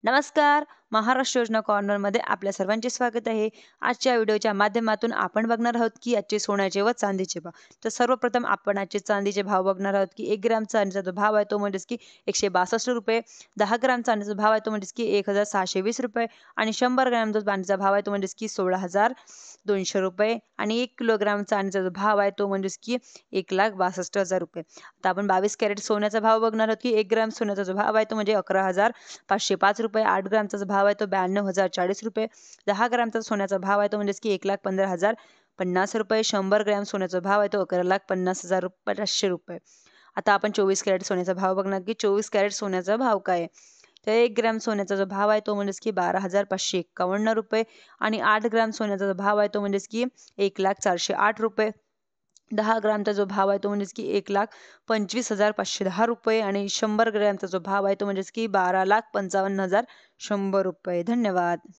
नमस्कार. महाराष्ट्र योजना कॉर्नरमध्ये आपल्या सर्वांचे स्वागत आहे. आजच्या व्हिडिओच्या माध्यमातून आपण बघणार आहोत की आजचे सोन्याचे व चांदीचे भाव. तर सर्वप्रथम आपण आजचे चांदीचे भाव बघणार आहोत की 1 ग्रॅम चांदीचा जो भाव आहे तो म्हणजेच की ₹162. 10 ग्रॅम चांदीचा भाव आहे तो म्हणजेच की ₹1620 आणि 100 ग्रॅम जो चांदीचा भाव आहे तो म्हणजेच की ₹16,200 आणि 1 किलोग्राम चांदीचा जो भाव आहे तो म्हणजेच की ₹1,62,000. आता आपण 22 कॅरेट सोन्याचा भाव बघणार आहोत की 1 ग्रॅम सोन्याचा जो भाव आहे तो म्हणजे ₹11,505. 8 ग्रामचा जो भाव आहे तो ₹92,040. 10 ग्रामचा सोन्याचा भाव आहे तो म्हणजेच की ₹1,15,050. 100 ग्रॅम सोन्याचा भाव आहे तो ₹11,50,500. आता आपण 24 कॅरेट सोन्याचा भाव बघणार की 24 कॅरेट सोन्याचा भाव काय आहे. तर 1 ग्रॅम सोन्याचा जो भाव आहे तो म्हणजेच की ₹12,551 आणि 8 ग्रॅम सोन्याचा जो भाव आहे तो म्हणजेच की ₹1,0408. 10 ग्रामचा जो भाव आहे तो म्हणजेच की ₹1,25,510 आणि 100 ग्रॅमचा जो भाव आहे तो म्हणजेच की ₹12,55,100. धन्यवाद.